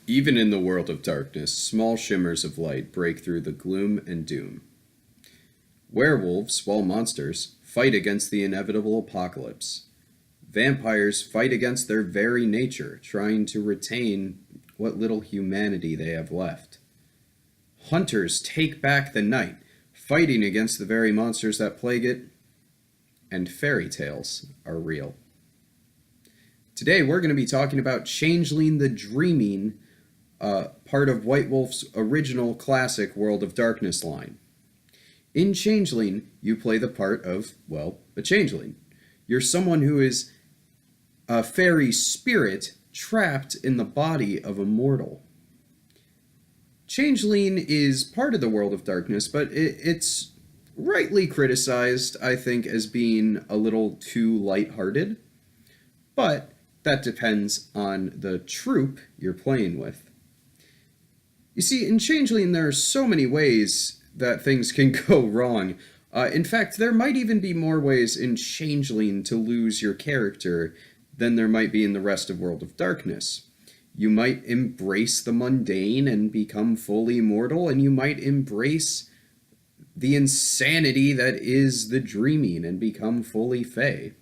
Even in the world of darkness, small shimmers of light break through the gloom and doom. Werewolves, small monsters, fight against the inevitable apocalypse. Vampires fight against their very nature, trying to retain what little humanity they have left. Hunters take back the night, fighting against the very monsters that plague it. And fairy tales are real. Today we're going to be talking about Changeling the Dreaming, part of White Wolf's original classic World of Darkness line. In Changeling, you play the part of, well, a changeling. You're someone who is a fairy spirit trapped in the body of a mortal. Changeling is part of the World of Darkness, but it's rightly criticized, I think, as being a little too lighthearted. But that depends on the troupe you're playing with. You see, in Changeling, there are so many ways that things can go wrong. In fact, there might even be more ways in Changeling to lose your character than there might be in the rest of World of Darkness. You might embrace the mundane and become fully mortal, and you might embrace the insanity that is the dreaming and become fully fey.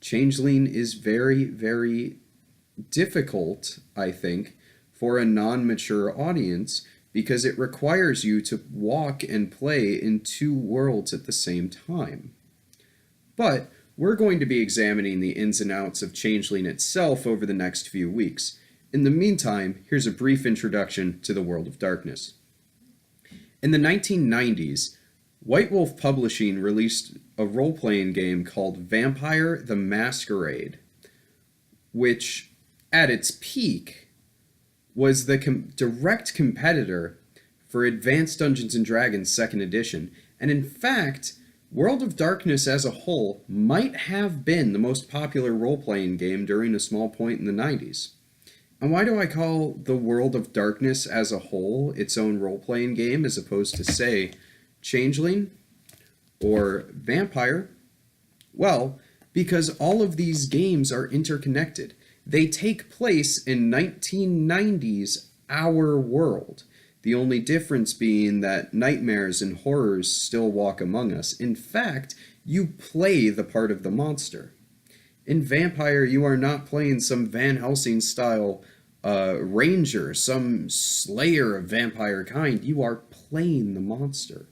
Changeling is very, very difficult, I think, for a non-mature audience because it requires you to walk and play in two worlds at the same time. But we're going to be examining the ins and outs of Changeling itself over the next few weeks. In the meantime, here's a brief introduction to the World of Darkness. In the 1990s, White Wolf Publishing released a role-playing game called Vampire the Masquerade, which, at its peak, was the direct competitor for Advanced Dungeons & Dragons 2nd Edition, and in fact, World of Darkness as a whole might have been the most popular role-playing game during a small point in the 90s. And why do I call the World of Darkness as a whole its own role-playing game as opposed to, say, Changeling or Vampire? Well, because all of these games are interconnected. They take place in 1990's Our World, the only difference being that nightmares and horrors still walk among us. In fact, you play the part of the monster. In Vampire, you are not playing some Van Helsing-style ranger, some slayer of vampire kind. You are playing the monster.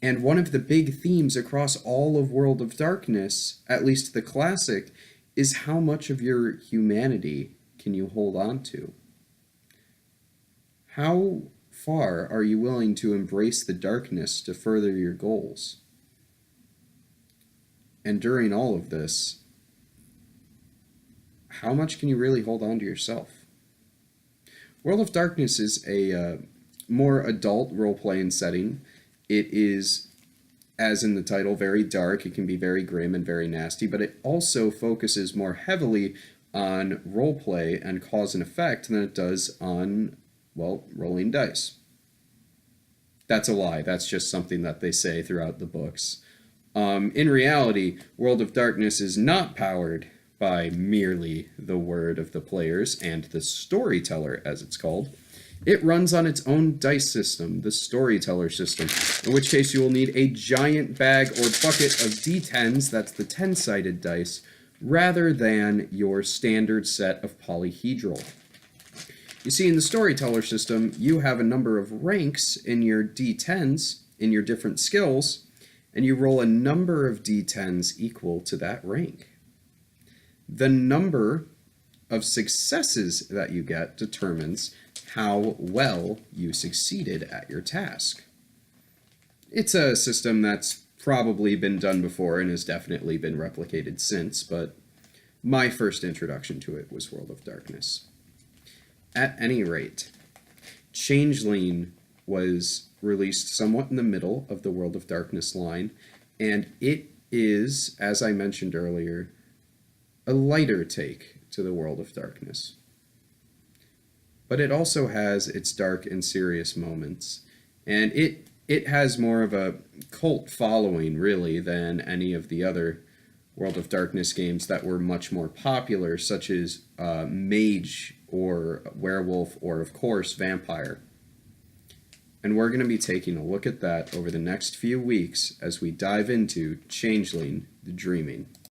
And one of the big themes across all of World of Darkness, at least the classic, is how much of your humanity can you hold on to? How far are you willing to embrace the darkness to further your goals? And during all of this, how much can you really hold on to yourself? World of Darkness is a more adult role-playing setting. It is, as in the title, very dark. It can be very grim and very nasty, but it also focuses more heavily on roleplay and cause and effect than it does on, well, rolling dice. That's a lie. That's just something that they say throughout the books. In reality, World of Darkness is not powered by merely the word of the players and the storyteller, as it's called. It runs on its own dice system, the storyteller system, in which case you will need a giant bag or bucket of d10s, that's the 10-sided dice, rather than your standard set of polyhedral. You see, in the storyteller system, you have a number of ranks in your d10s, in your different skills, and you roll a number of d10s equal to that rank. The number of successes that you get determines how well you succeeded at your task. It's a system that's probably been done before and has definitely been replicated since, but my first introduction to it was World of Darkness. At any rate, Changeling was released somewhat in the middle of the World of Darkness line, and it is, as I mentioned earlier, a lighter take to the World of Darkness. But it also has its dark and serious moments, and it has more of a cult following, really, than any of the other World of Darkness games that were much more popular, such as Mage or werewolf, or of course vampire. And we're going to be taking a look at that over the next few weeks as we dive into Changeling the Dreaming.